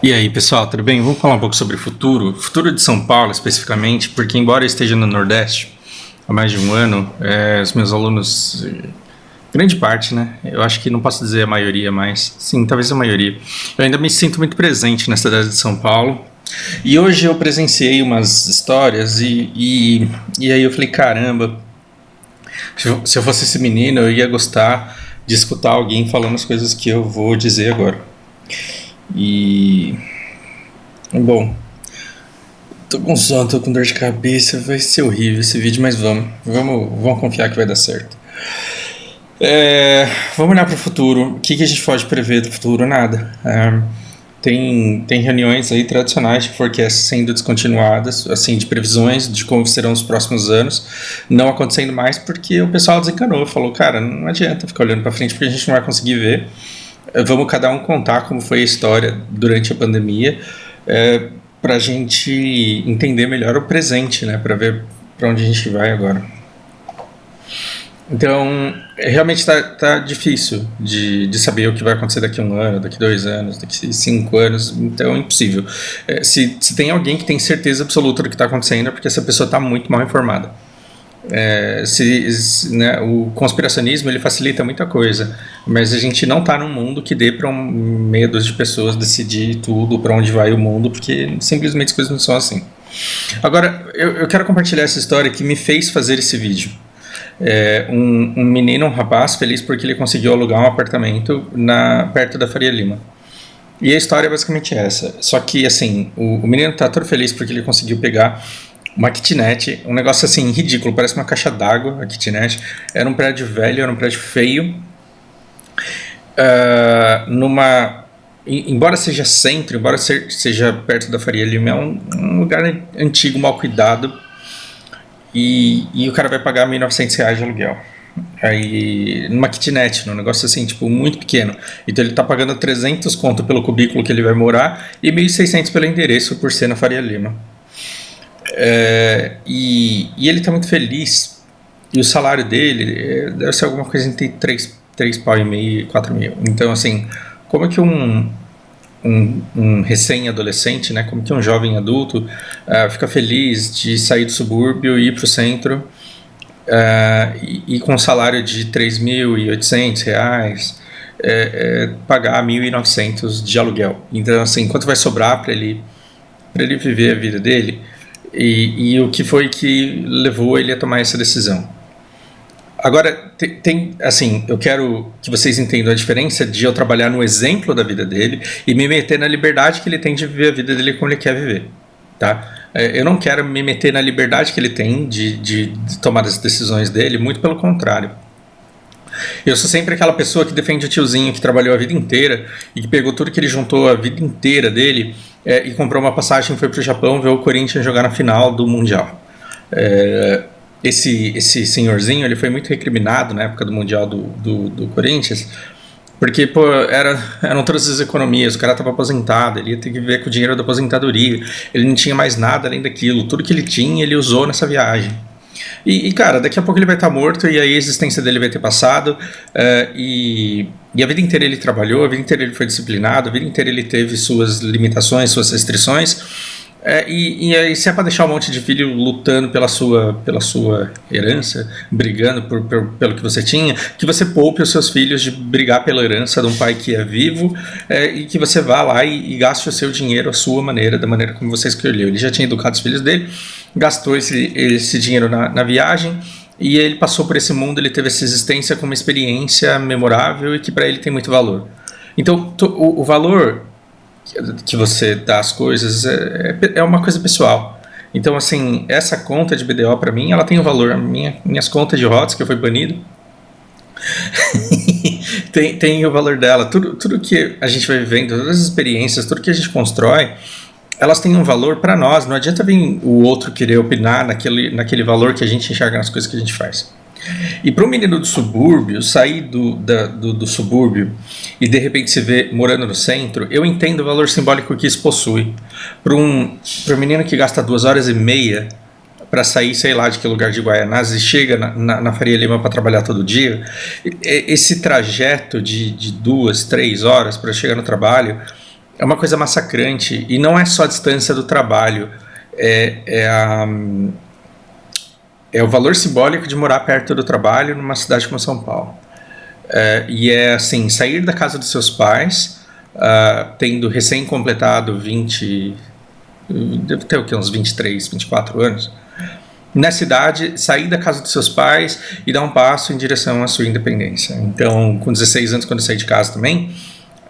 E aí, pessoal, tudo bem? Vamos falar um pouco sobre o futuro de São Paulo especificamente, porque embora eu esteja no Nordeste há mais de um ano, os meus alunos, grande parte, né? Eu acho que não posso dizer a maioria, mas sim, talvez a maioria. Eu ainda me sinto muito presente na cidade de São Paulo. E hoje eu presenciei umas histórias e aí eu falei, caramba, se eu fosse esse menino, eu ia gostar de escutar alguém falando as coisas que eu vou dizer agora. E, bom, tô com sono, tô com dor de cabeça, vai ser horrível esse vídeo, mas vamos confiar que vai dar certo. Vamos olhar para o futuro. O que a gente pode prever do futuro? Nada. Tem reuniões aí tradicionais de forecast sendo descontinuadas, assim, de previsões de como serão os próximos anos, não acontecendo mais porque o pessoal desencanou, falou, cara, não adianta ficar olhando para frente porque a gente não vai conseguir ver. Vamos cada um contar como foi a história durante a pandemia, para a gente entender melhor o presente, né? Para ver para onde a gente vai agora. Então, realmente tá difícil de saber o que vai acontecer daqui a um ano, daqui 2 anos, daqui 5 anos. Então, é impossível. Se tem alguém que tem certeza absoluta do que está acontecendo, é porque essa pessoa está muito mal informada. Né, o conspiracionismo ele facilita muita coisa, mas a gente não está num mundo que dê para medos de pessoas decidir tudo, para onde vai o mundo, porque simplesmente as coisas não são assim. Agora, eu quero compartilhar essa história que me fez fazer esse vídeo. Um menino, um rapaz, feliz porque ele conseguiu alugar um apartamento perto da Faria Lima. E a história é basicamente essa. Só que, assim, o menino tá todo feliz porque ele conseguiu pegar uma kitnet, um negócio assim ridículo, parece uma caixa d'água a kitnet. Era um prédio velho, era um prédio feio. Embora seja centro, embora seja perto da Faria Lima, é um lugar antigo, mal cuidado. E o cara vai pagar R$ 1.900 de aluguel. Aí, numa kitnet, num negócio assim, tipo, muito pequeno. Então ele tá pagando 300 conto pelo cubículo que ele vai morar e 1.600 pelo endereço por ser na Faria Lima. E ele tá muito feliz. E o salário dele deve ser alguma coisa entre 3 pau e meio e 4 mil. Então, assim, como é que um recém-adolescente, né, como que um jovem adulto fica feliz de sair do subúrbio e ir para o centro e com um salário de R$ 3.800 pagar 1.900 de aluguel. Então, assim, quanto vai sobrar para ele viver a vida dele? E o que foi que levou ele a tomar essa decisão? Agora, assim, eu quero que vocês entendam a diferença de eu trabalhar no exemplo da vida dele e me meter na liberdade que ele tem de viver a vida dele como ele quer viver, tá? Eu não quero me meter na liberdade que ele tem de tomar as decisões dele, muito pelo contrário. Eu sou sempre aquela pessoa que defende o tiozinho que trabalhou a vida inteira e que pegou tudo que ele juntou a vida inteira dele e comprou uma passagem e foi pro Japão ver o Corinthians jogar na final do Mundial. Esse senhorzinho, ele foi muito recriminado na época do Mundial do Corinthians, porque, pô, eram todas as economias, o cara estava aposentado, ele ia ter que viver com o dinheiro da aposentadoria, ele não tinha mais nada além daquilo, tudo que ele tinha, ele usou nessa viagem. Cara, daqui a pouco ele vai estar morto e aí a existência dele vai ter passado, e a vida inteira ele trabalhou, a vida inteira ele foi disciplinado, a vida inteira ele teve suas limitações, suas restrições. E aí, se é para deixar um monte de filho lutando pela sua herança, brigando pelo que você tinha, que você poupe os seus filhos de brigar pela herança de um pai que é vivo, e que você vá lá e gaste o seu dinheiro à sua maneira, da maneira como você escolheu. Ele já tinha educado os filhos dele, gastou esse dinheiro na viagem, e ele passou por esse mundo, ele teve essa existência com uma experiência memorável e que para ele tem muito valor. Então, o valor que você dá as coisas é uma coisa pessoal. Então, assim, essa conta de BDO para mim, ela tem um valor. Minhas contas de HOTS, que eu fui banido, tem o valor dela. Tudo que a gente vai vivendo, todas as experiências, tudo que a gente constrói, elas têm um valor para nós. Não adianta vir o outro querer opinar naquele valor que a gente enxerga nas coisas que a gente faz. E para um menino do subúrbio, sair do subúrbio e de repente se ver morando no centro, eu entendo o valor simbólico que isso possui. Para um menino que gasta 2 horas e meia para sair, sei lá de que lugar de Guaianazes, e chega na Faria Lima para trabalhar todo dia, esse trajeto de 2, 3 horas para chegar no trabalho, é uma coisa massacrante, e não é só a distância do trabalho, é, é, a, é o valor simbólico de morar perto do trabalho numa cidade como São Paulo. E é assim, sair da casa dos seus pais, tendo recém-completado 20, deve ter o quê, uns 23, 24 anos, nessa idade, sair da casa dos seus pais e dar um passo em direção à sua independência. Então, com 16 anos, quando eu saí de casa também,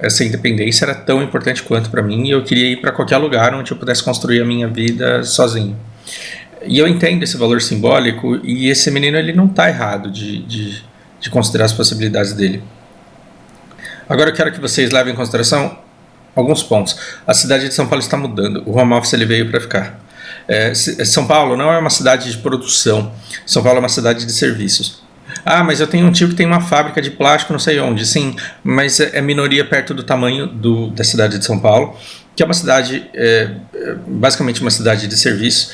essa independência era tão importante quanto para mim, e eu queria ir para qualquer lugar onde eu pudesse construir a minha vida sozinho. E eu entendo esse valor simbólico, e esse menino ele não está errado de considerar as possibilidades dele. Agora eu quero que vocês levem em consideração alguns pontos. A cidade de São Paulo está mudando, o home office ele veio para ficar. São Paulo não é uma cidade de produção, São Paulo é uma cidade de serviços. Ah, mas eu tenho um tio que tem uma fábrica de plástico não sei onde. Sim, mas é minoria perto do tamanho da cidade de São Paulo, que é uma cidade, basicamente uma cidade de serviço,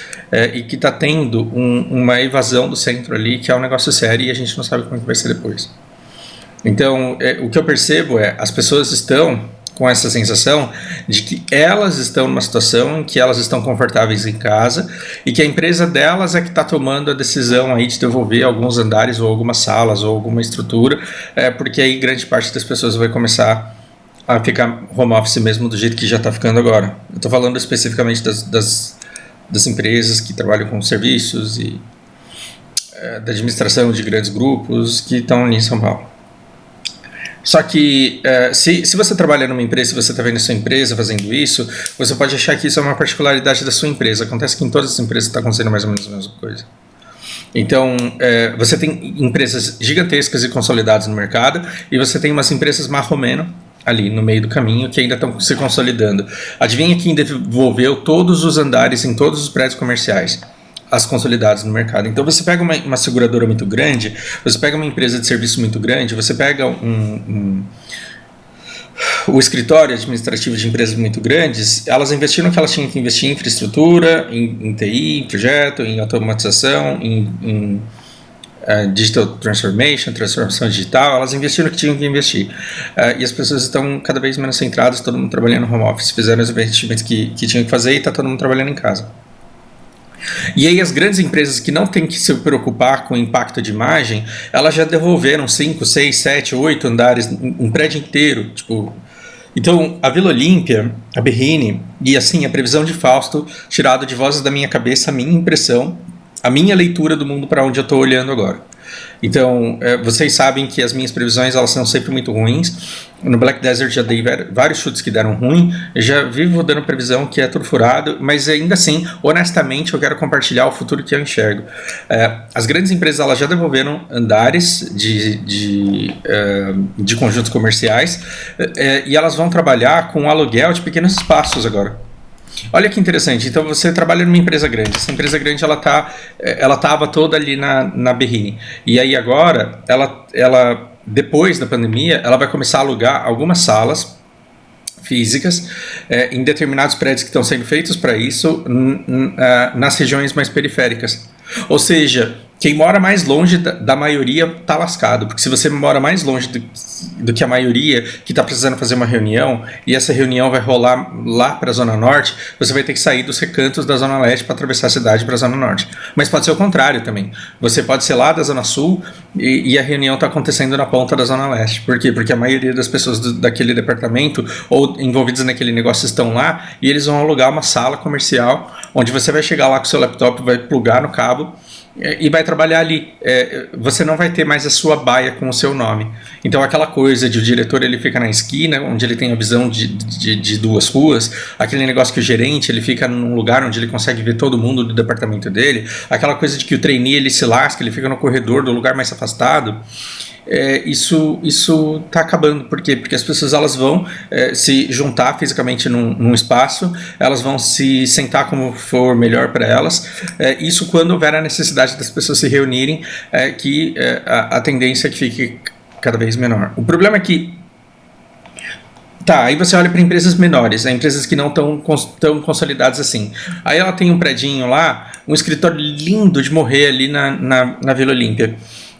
e que está tendo uma evasão do centro ali, que é um negócio sério, e a gente não sabe como é que vai ser depois. Então, o que eu percebo as pessoas estão com essa sensação de que elas estão numa situação em que elas estão confortáveis em casa, e que a empresa delas é que está tomando a decisão aí de devolver alguns andares ou algumas salas ou alguma estrutura, porque aí grande parte das pessoas vai começar a ficar home office mesmo do jeito que já está ficando agora. Eu estou falando especificamente das empresas que trabalham com serviços e da administração de grandes grupos que estão ali em São Paulo. Só que se você trabalha numa empresa, se você está vendo a sua empresa fazendo isso, você pode achar que isso é uma particularidade da sua empresa. Acontece que em todas as empresas está acontecendo mais ou menos a mesma coisa. Então, você tem empresas gigantescas e consolidadas no mercado, e você tem umas empresas marromeno ali no meio do caminho que ainda estão se consolidando. Adivinha quem devolveu todos os andares em todos os prédios comerciais? As consolidadas no mercado. Então você pega uma seguradora muito grande, você pega uma empresa de serviço muito grande, você pega o escritório administrativo de empresas muito grandes, elas investiram o que elas tinham que investir em infraestrutura, em TI, em projeto, em automatização, em digital transformação digital, elas investiram o que tinham que investir. E as pessoas estão cada vez menos centradas, todo mundo trabalhando no home office, fizeram os investimentos que tinham que fazer e está todo mundo trabalhando em casa. E aí as grandes empresas que não têm que se preocupar com o impacto de imagem, elas já devolveram 5, 6, 7, 8 andares, um prédio inteiro. Então, a Vila Olímpia, a Berrini, e assim, a previsão de Fausto, tirado de vozes da minha cabeça, a minha impressão, a minha leitura do mundo para onde eu estou olhando agora. Então, vocês sabem que as minhas previsões elas são sempre muito ruins. No Black Desert já dei vários chutes que deram ruim. Eu já vivo dando previsão que é tudo furado, mas ainda assim, honestamente, eu quero compartilhar o futuro que eu enxergo. As grandes empresas elas já devolveram andares de conjuntos comerciais, e elas vão trabalhar com aluguel de pequenos espaços agora. Olha que interessante, então você trabalha numa empresa grande, essa empresa grande ela estava toda ali na Berrini, e aí agora, ela depois da pandemia, ela vai começar a alugar algumas salas físicas em determinados prédios que estão sendo feitos para isso, nas regiões mais periféricas. Ou seja, quem mora mais longe da maioria está lascado, porque se você mora mais longe do que a maioria que está precisando fazer uma reunião, e essa reunião vai rolar lá para a Zona Norte, você vai ter que sair dos recantos da Zona Leste para atravessar a cidade para a Zona Norte. Mas pode ser o contrário também. Você pode ser lá da Zona Sul e a reunião está acontecendo na ponta da Zona Leste. Por quê? Porque a maioria das pessoas daquele departamento ou envolvidas naquele negócio estão lá, e eles vão alugar uma sala comercial onde você vai chegar lá com o seu laptop, vai plugar no cabo e vai trabalhar ali. Você não vai ter mais a sua baia com o seu nome. Então aquela coisa de o diretor ele fica na esquina, onde ele tem a visão de duas ruas, aquele negócio que o gerente ele fica num lugar onde ele consegue ver todo mundo do departamento dele, aquela coisa de que o trainee ele se lasca, ele fica no corredor do lugar mais afastado. Isso está acabando. Por quê? Porque as pessoas elas vão se juntar fisicamente num espaço, elas vão se sentar como for melhor para elas, isso quando houver a necessidade das pessoas se reunirem, que a tendência é que fique cada vez menor. O problema é que aí você olha para empresas menores, empresas que não estão tão consolidadas assim. Aí ela tem um predinho lá, um escritório lindo de morrer ali na Vila Olímpia.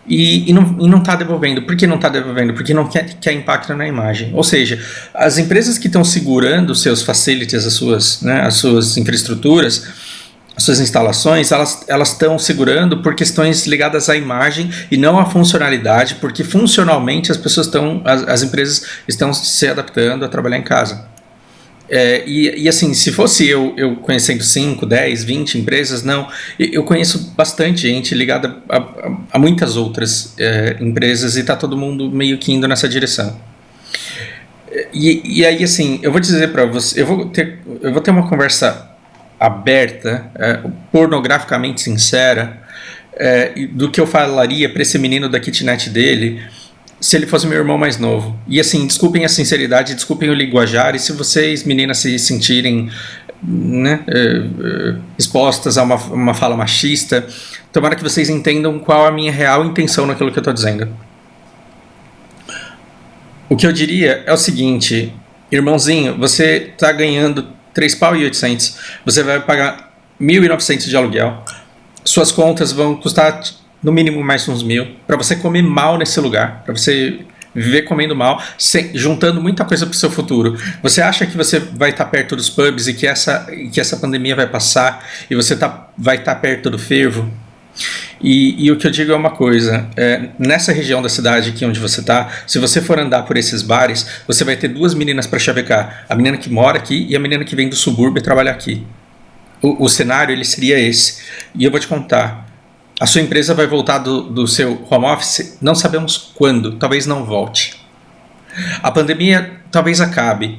e não está devolvendo. Por que não está devolvendo? Porque não quer impacto na imagem. Ou seja, as empresas que estão segurando os seus facilities, as suas infraestruturas, as suas instalações, elas estão segurando por questões ligadas à imagem e não à funcionalidade, porque funcionalmente as empresas estão se adaptando a trabalhar em casa. E assim, se fosse eu conhecendo 5, 10, 20 empresas, não. Eu conheço bastante gente ligada a muitas outras empresas e está todo mundo meio que indo nessa direção. E aí, assim, eu vou dizer para você, eu vou ter uma conversa aberta, pornograficamente sincera, do que eu falaria para esse menino da kitnet dele se ele fosse meu irmão mais novo. E assim, desculpem a sinceridade, desculpem o linguajar, e se vocês, meninas, se sentirem, né, expostas a uma fala machista, tomara que vocês entendam qual a minha real intenção naquilo que eu estou dizendo. O que eu diria é o seguinte: irmãozinho, você está ganhando 3.800, você vai pagar 1.900 de aluguel, suas contas vão custar no mínimo mais uns 1.000, para você comer mal nesse lugar, para você viver comendo mal, juntando muita coisa para o seu futuro. Você acha que você vai estar perto dos pubs e que essa pandemia vai passar e você vai estar perto do fervo? E o que eu digo é uma coisa, nessa região da cidade aqui onde você está, se você for andar por esses bares, você vai ter 2 meninas para chavecar, a menina que mora aqui e a menina que vem do subúrbio trabalhar aqui. O cenário ele seria esse. E eu vou te contar, a sua empresa vai voltar do seu home office, não sabemos quando, talvez não volte. A pandemia talvez acabe.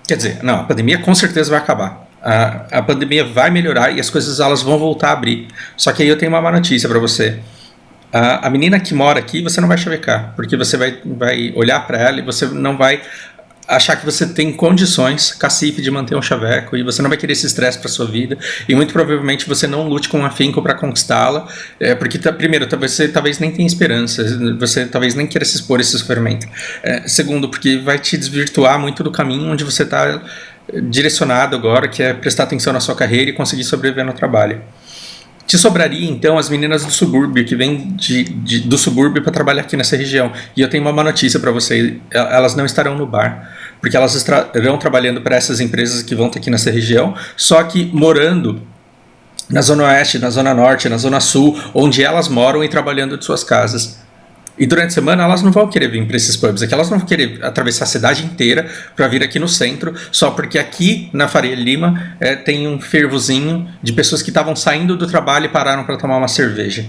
Quer dizer, não, a pandemia com certeza vai acabar. A pandemia vai melhorar e as coisas elas vão voltar a abrir. Só que aí eu tenho uma má notícia para você. A menina que mora aqui, você não vai chavecar, porque você vai olhar para ela e você não vai achar que você tem condições, cacife, de manter um chaveco, e você não vai querer esse estresse para sua vida, e muito provavelmente você não lute com afinco para conquistá-la, porque primeiro, você talvez nem tenha esperança, você talvez nem queira se expor a esse sofrimento. Segundo, porque vai te desvirtuar muito do caminho onde você está direcionado agora, que é prestar atenção na sua carreira e conseguir sobreviver no trabalho. Te sobraria, então, as meninas do subúrbio, que vêm do subúrbio para trabalhar aqui nessa região. E eu tenho uma má notícia para você: elas não estarão no bar, porque elas estarão trabalhando para essas empresas que vão estar aqui nessa região, só que morando na Zona Oeste, na Zona Norte, na Zona Sul, onde elas moram e trabalhando de suas casas. E durante a semana elas não vão querer vir para esses pubs, elas não vão querer atravessar a cidade inteira para vir aqui no centro, só porque aqui na Faria Lima tem um fervozinho de pessoas que estavam saindo do trabalho e pararam para tomar uma cerveja.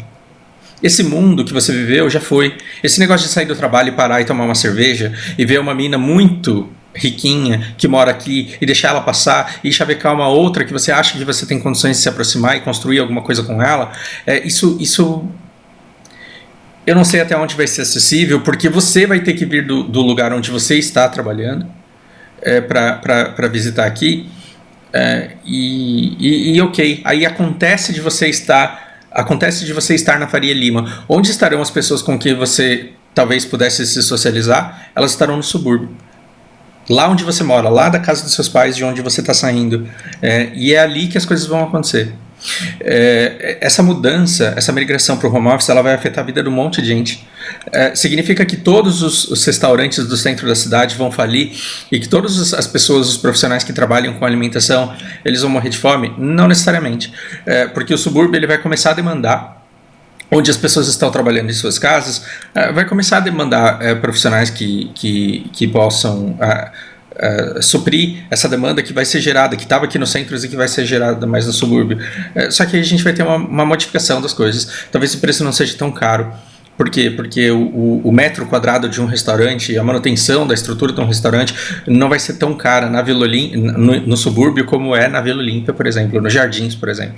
Esse mundo que você viveu já foi. Esse negócio de sair do trabalho e parar e tomar uma cerveja e ver uma mina muito riquinha que mora aqui e deixar ela passar e chavecar uma outra que você acha que você tem condições de se aproximar e construir alguma coisa com ela, isso eu não sei até onde vai ser acessível, porque você vai ter que vir do lugar onde você está trabalhando para visitar aqui. Ok, aí acontece de você estar na Faria Lima. Onde estarão as pessoas com quem você talvez pudesse se socializar? Elas estarão no subúrbio. Lá onde você mora, lá da casa dos seus pais, de onde você está saindo. E é ali que as coisas vão acontecer. Essa mudança, essa migração para o home office, ela vai afetar a vida de um monte de gente. Significa que todos os restaurantes do centro da cidade vão falir e que todas as pessoas, os profissionais que trabalham com alimentação, eles vão morrer de fome? Não necessariamente, porque o subúrbio ele vai começar a demandar, onde as pessoas estão trabalhando em suas casas, vai começar a demandar profissionais que possam suprir essa demanda que vai ser gerada, que estava aqui no centro e que vai ser gerada mais no subúrbio. Só que aí a gente vai ter uma modificação das coisas. Talvez o preço não seja tão caro. Por quê? Porque o metro quadrado de um restaurante, a manutenção da estrutura de um restaurante não vai ser tão cara na Vila no subúrbio como é na Vila Olímpia, por exemplo, nos Jardins, por exemplo.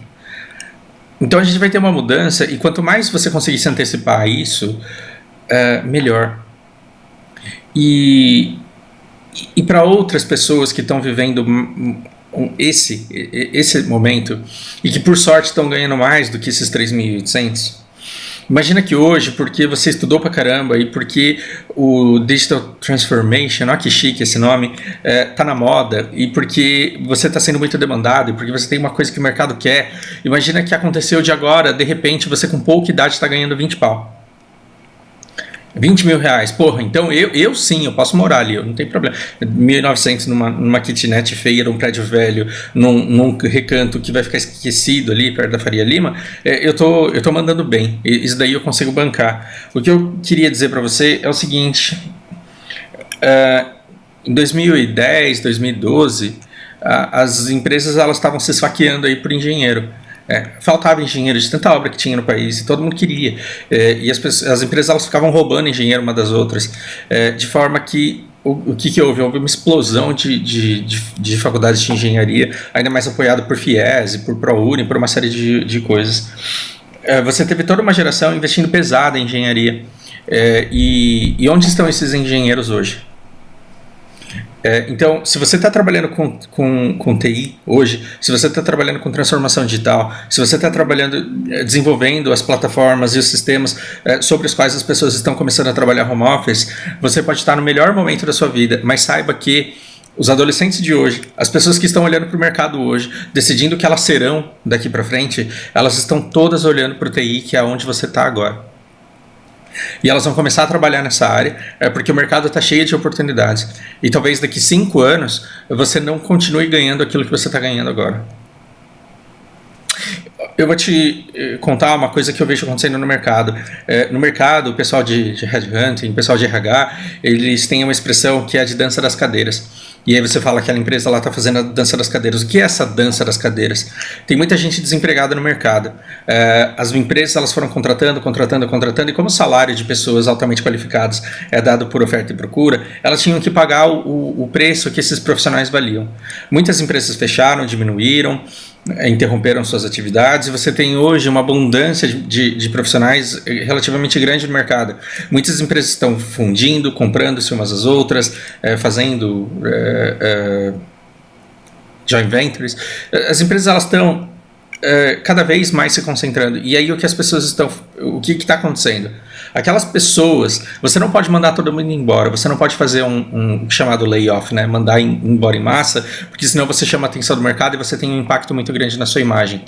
Então a gente vai ter uma mudança, e quanto mais você conseguir se antecipar a isso, melhor. E para outras pessoas que estão vivendo esse momento e que por sorte estão ganhando mais do que esses 3.800, imagina que hoje, porque você estudou pra caramba e porque o Digital Transformation, olha que chique esse nome, tá na moda, e porque você está sendo muito demandado e porque você tem uma coisa que o mercado quer, imagina que aconteceu de agora, de repente você com pouca idade está ganhando 20 pau. R$ 20.000, porra, então eu sim, eu posso morar ali, eu não tenho problema. 1.900 numa kitnet feia, num prédio velho, num recanto que vai ficar esquecido ali, perto da Faria Lima, eu tô mandando bem, isso daí eu consigo bancar. O que eu queria dizer para você é o seguinte, em 2010, 2012, as empresas elas estavam se esfaqueando aí por engenheiro. Faltava engenheiro de tanta obra que tinha no país e todo mundo queria. E as empresas elas ficavam roubando engenheiro uma das outras, de forma que o que houve? Houve uma explosão de faculdades de engenharia, ainda mais apoiado por FIES, por ProUni, por uma série de coisas. Você teve toda uma geração investindo pesada em engenharia. E onde estão esses engenheiros hoje? Então, se você está trabalhando com TI hoje, se você está trabalhando com transformação digital, se você está trabalhando, desenvolvendo as plataformas e os sistemas sobre os quais as pessoas estão começando a trabalhar home office, você pode estar no melhor momento da sua vida, mas saiba que os adolescentes de hoje, as pessoas que estão olhando para o mercado hoje, decidindo o que elas serão daqui para frente, elas estão todas olhando para o TI, que é onde você está agora. E elas vão começar a trabalhar nessa área, porque o mercado está cheio de oportunidades. E talvez daqui 5 anos você não continue ganhando aquilo que você está ganhando agora. Eu vou te contar uma coisa que eu vejo acontecendo no mercado. No mercado, o pessoal de headhunting, o pessoal de RH, eles têm uma expressão que é a de dança das cadeiras. E aí você fala que aquela empresa está fazendo a dança das cadeiras. O que é essa dança das cadeiras? Tem muita gente desempregada no mercado. As empresas elas foram contratando, e como o salário de pessoas altamente qualificadas é dado por oferta e procura, elas tinham que pagar o preço que esses profissionais valiam. Muitas empresas fecharam, diminuíram, interromperam suas atividades, e você tem hoje uma abundância de profissionais relativamente grande no mercado. Muitas empresas estão fundindo, comprando-se umas às outras, fazendo joint ventures. As empresas elas estão cada vez mais se concentrando. E aí o que está acontecendo? Aquelas pessoas, você não pode mandar todo mundo embora, você não pode fazer um chamado layoff, né? Mandar embora em massa, porque senão você chama a atenção do mercado e você tem um impacto muito grande na sua imagem.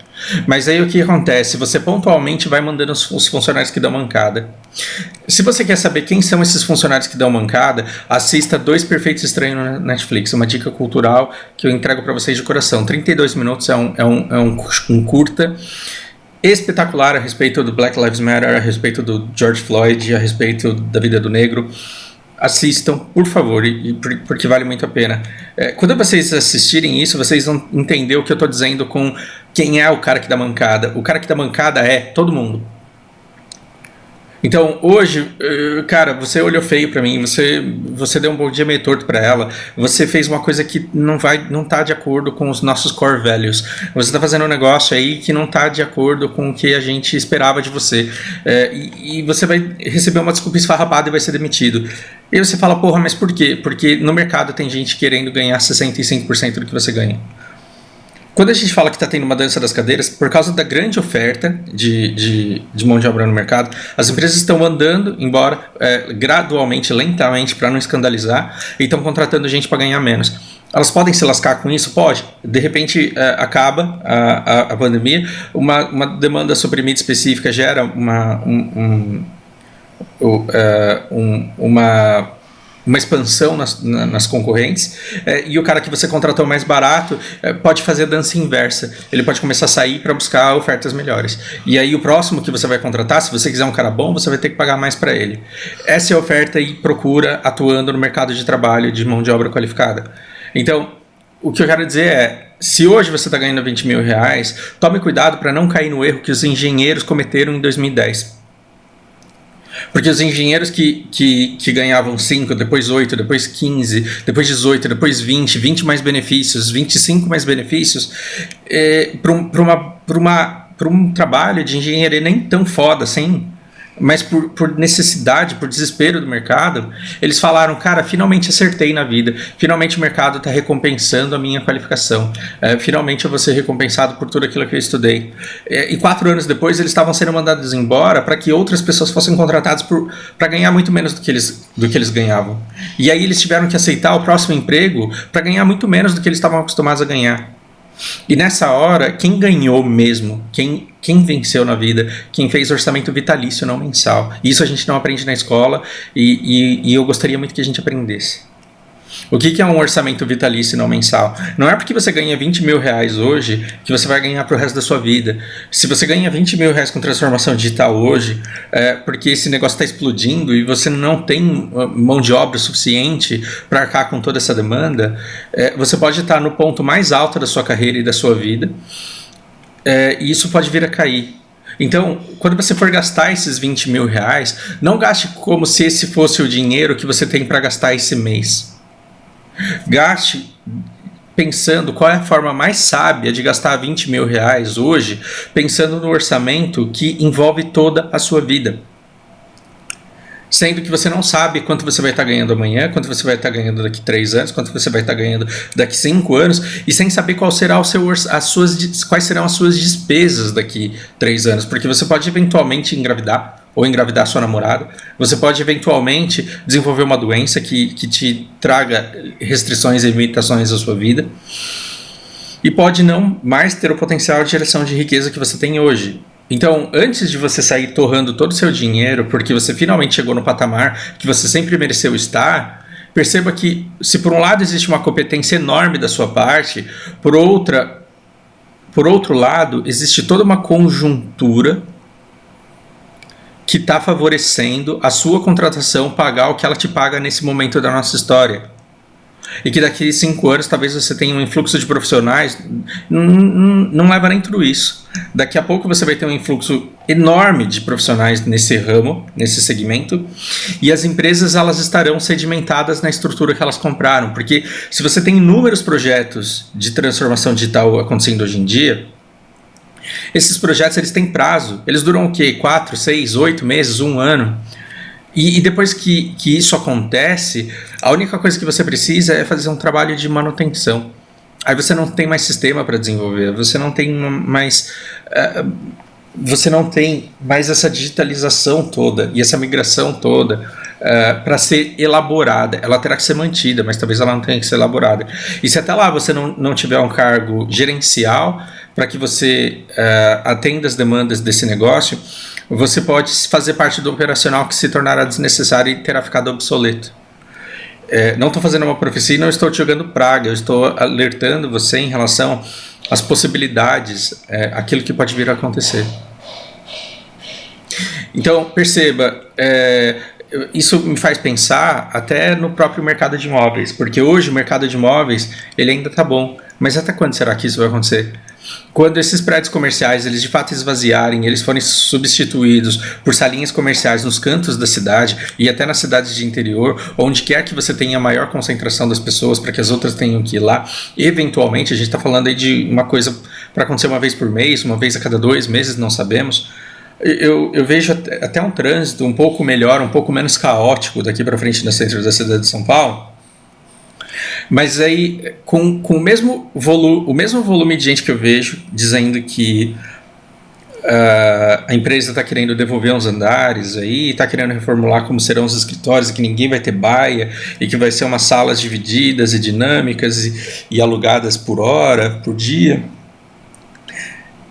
Mas aí o que acontece? Você pontualmente vai mandando os funcionários que dão mancada. Se você quer saber quem são esses funcionários que dão mancada, assista 2 Perfeitos Estranhos na Netflix, uma dica cultural que eu entrego para vocês de coração. 32 minutos, é um curta espetacular a respeito do Black Lives Matter, a respeito do George Floyd, a respeito da vida do negro. Assistam, por favor, porque vale muito a pena. Quando vocês assistirem isso, vocês vão entender o que eu estou dizendo com quem é o cara que dá mancada. O cara que dá mancada é todo mundo. Então, hoje, cara, você olhou feio pra mim, você deu um bom dia meio torto pra ela, você fez uma coisa que não tá de acordo com os nossos core values, você tá fazendo um negócio aí que não tá de acordo com o que a gente esperava de você, e você vai receber uma desculpa esfarrapada e vai ser demitido. E você fala, porra, mas por quê? Porque no mercado tem gente querendo ganhar 65% do que você ganha. Quando a gente fala que está tendo uma dança das cadeiras, por causa da grande oferta de mão de obra no mercado, as empresas estão mandando embora gradualmente, lentamente, para não escandalizar, e estão contratando gente para ganhar menos. Elas podem se lascar com isso? Pode. De repente acaba a pandemia, uma demanda suprimida específica gera uma expansão nas concorrentes, e o cara que você contratou mais barato pode fazer a dança inversa. Ele pode começar a sair para buscar ofertas melhores. E aí o próximo que você vai contratar, se você quiser um cara bom, você vai ter que pagar mais para ele. Essa é a oferta e procura atuando no mercado de trabalho de mão de obra qualificada. Então, o que eu quero dizer é, se hoje você está ganhando R$20.000, tome cuidado para não cair no erro que os engenheiros cometeram em 2010. Porque os engenheiros que ganhavam 5, depois 8, depois 15, depois 18, depois 20 mais benefícios, 25 mais benefícios, para um trabalho de engenharia nem tão foda assim, mas por necessidade, por desespero do mercado, eles falaram, cara, finalmente acertei na vida, finalmente o mercado está recompensando a minha qualificação, finalmente eu vou ser recompensado por tudo aquilo que eu estudei. E 4 anos depois eles estavam sendo mandados embora para que outras pessoas fossem contratadas para ganhar muito menos do que eles ganhavam. E aí eles tiveram que aceitar o próximo emprego para ganhar muito menos do que eles estavam acostumados a ganhar. E nessa hora, quem ganhou mesmo, quem venceu na vida, quem fez orçamento vitalício, não mensal. Isso a gente não aprende na escola e eu gostaria muito que a gente aprendesse. O que é um orçamento vitalício e não mensal? Não é porque você ganha 20 mil reais hoje que você vai ganhar para o resto da sua vida. Se você ganha 20 mil reais com transformação digital hoje, é porque esse negócio está explodindo e você não tem mão de obra suficiente para arcar com toda essa demanda, você pode estar no ponto mais alto da sua carreira e da sua vida, e isso pode vir a cair. Então, quando você for gastar esses 20 mil reais, não gaste como se esse fosse o dinheiro que você tem para gastar esse mês. Gaste pensando qual é a forma mais sábia de gastar 20 mil reais hoje, pensando no orçamento que envolve toda a sua vida. Sendo que você não sabe quanto você vai estar ganhando amanhã, quanto você vai estar ganhando daqui 3 anos, quanto você vai estar ganhando daqui 5 anos, e sem saber quais serão as suas despesas daqui 3 anos, porque você pode eventualmente engravidar, ou engravidar sua namorada, você pode eventualmente desenvolver uma doença que te traga restrições e limitações à sua vida, e pode não mais ter o potencial de geração de riqueza que você tem hoje. Então, antes de você sair torrando todo o seu dinheiro, porque você finalmente chegou no patamar que você sempre mereceu estar, perceba que, se por um lado existe uma competência enorme da sua parte, por outro lado, existe toda uma conjuntura que está favorecendo a sua contratação pagar o que ela te paga nesse momento da nossa história. E que daqui a 5 anos talvez você tenha um influxo de profissionais, não leva nem tudo isso. Daqui a pouco você vai ter um influxo enorme de profissionais nesse ramo, nesse segmento, e as empresas elas estarão sedimentadas na estrutura que elas compraram, porque se você tem inúmeros projetos de transformação digital acontecendo hoje em dia, esses projetos eles têm prazo, eles duram o quê? 4, 6, 8 meses, 1 ano. E depois que isso acontece, a única coisa que você precisa é fazer um trabalho de manutenção. Aí você não tem mais sistema para desenvolver, você não tem mais essa digitalização toda e essa migração toda para ser elaborada. Ela terá que ser mantida, mas talvez ela não tenha que ser elaborada. E se até lá você não tiver um cargo gerencial para que você atenda as demandas desse negócio, você pode fazer parte do operacional que se tornará desnecessário e terá ficado obsoleto. Não estou fazendo uma profecia e não estou te jogando praga, eu estou alertando você em relação às possibilidades, aquilo que pode vir a acontecer. Então, perceba, isso me faz pensar até no próprio mercado de imóveis, porque hoje o mercado de imóveis ele ainda está bom, mas até quando será que isso vai acontecer? Quando esses prédios comerciais eles de fato esvaziarem, eles forem substituídos por salinhas comerciais nos cantos da cidade e até nas cidades de interior, onde quer que você tenha maior concentração das pessoas para que as outras tenham que ir lá, eventualmente, a gente está falando aí de uma coisa para acontecer uma vez por mês, uma vez a cada 2 meses, não sabemos. Eu vejo até um trânsito um pouco melhor, um pouco menos caótico daqui para frente no centro da cidade de São Paulo. Mas aí, com o mesmo volume de gente que eu vejo dizendo que a empresa está querendo devolver uns andares, está querendo reformular como serão os escritórios, e que ninguém vai ter baia, e que vai ser umas salas divididas e dinâmicas e alugadas por hora, por dia.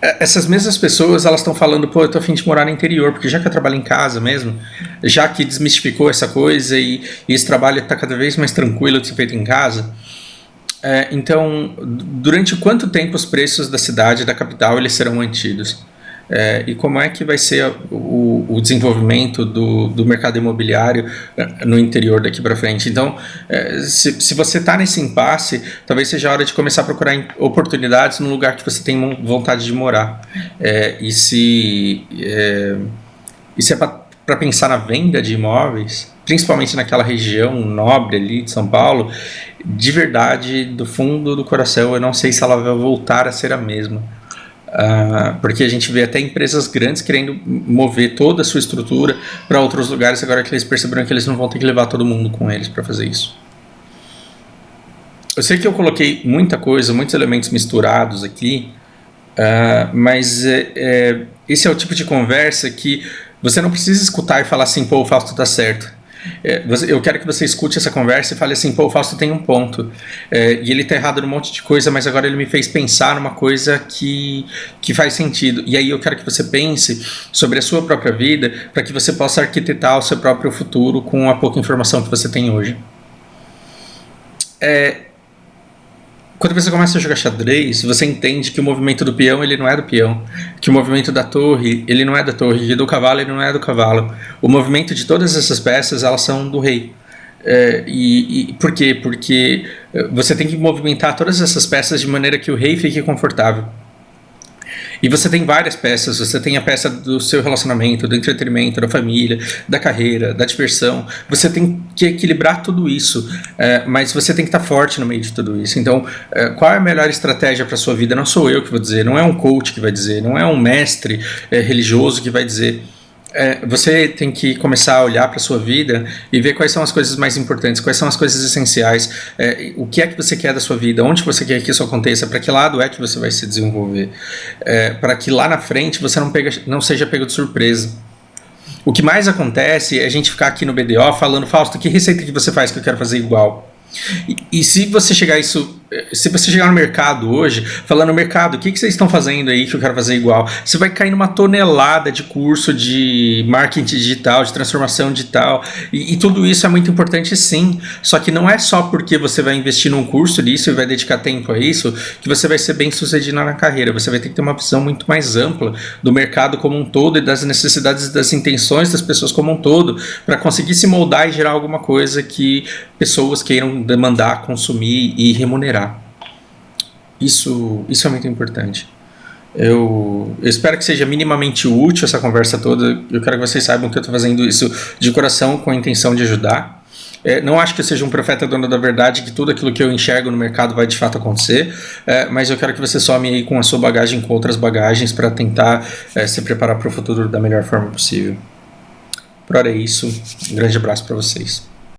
Essas mesmas pessoas elas estão falando, eu tô a fim de morar no interior, porque já que eu trabalho em casa mesmo, já que desmistificou essa coisa e esse trabalho está cada vez mais tranquilo de ser feito em casa, então, durante quanto tempo os preços da cidade, da capital, eles serão mantidos? E como é que vai ser o desenvolvimento do mercado imobiliário no interior daqui para frente? Então, se você está nesse impasse, talvez seja a hora de começar a procurar oportunidades no lugar que você tem vontade de morar. E se é para pensar na venda de imóveis, principalmente naquela região nobre ali de São Paulo, de verdade, do fundo do coração, eu não sei se ela vai voltar a ser a mesma. Porque a gente vê até empresas grandes querendo mover toda a sua estrutura para outros lugares, agora que eles perceberam que eles não vão ter que levar todo mundo com eles para fazer isso. Eu sei que eu coloquei muita coisa, muitos elementos misturados aqui, mas esse é o tipo de conversa que você não precisa escutar e falar assim, pô, o Fausto tá certo. Eu quero que você escute essa conversa e fale assim, pô, o Fausto tem um ponto. E ele tá errado num monte de coisa, mas agora ele me fez pensar numa coisa que faz sentido. E aí eu quero que você pense sobre a sua própria vida para que você possa arquitetar o seu próprio futuro com a pouca informação que você tem hoje. Quando você começa a jogar xadrez, você entende que o movimento do peão ele não é do peão, que o movimento da torre ele não é da torre, que do cavalo ele não é do cavalo. O movimento de todas essas peças elas são do rei. Por quê? Porque você tem que movimentar todas essas peças de maneira que o rei fique confortável. E você tem várias peças, você tem a peça do seu relacionamento, do entretenimento, da família, da carreira, da diversão. Você tem que equilibrar tudo isso, mas você tem que estar forte no meio de tudo isso. Então, qual é a melhor estratégia para a sua vida? Não sou eu que vou dizer, não é um coach que vai dizer, não é um mestre religioso que vai dizer. Você tem que começar a olhar para a sua vida e ver quais são as coisas mais importantes, quais são as coisas essenciais, o que é que você quer da sua vida, onde você quer que isso aconteça, para que lado é que você vai se desenvolver, para que lá na frente você não seja pego de surpresa. O que mais acontece é a gente ficar aqui no BDO falando, Fausto, que receita que você faz que eu quero fazer igual? E se você chegar no mercado hoje, falando no mercado, o que vocês estão fazendo aí que eu quero fazer igual? Você vai cair numa tonelada de curso de marketing digital, de transformação digital, e tudo isso é muito importante sim, só que não é só porque você vai investir num curso disso e vai dedicar tempo a isso, que você vai ser bem sucedido na carreira. Você vai ter que ter uma visão muito mais ampla do mercado como um todo e das necessidades e das intenções das pessoas como um todo, para conseguir se moldar e gerar alguma coisa que pessoas queiram demandar, consumir e remunerar. Isso é muito importante. Eu espero que seja minimamente útil essa conversa toda. Eu quero que vocês saibam que eu estou fazendo isso de coração, com a intenção de ajudar. Não acho que eu seja um profeta dono da verdade, que tudo aquilo que eu enxergo no mercado vai de fato acontecer, mas eu quero que você some aí com a sua bagagem, com outras bagagens, para tentar se preparar para o futuro da melhor forma possível. Por hora é isso. Um grande abraço para vocês.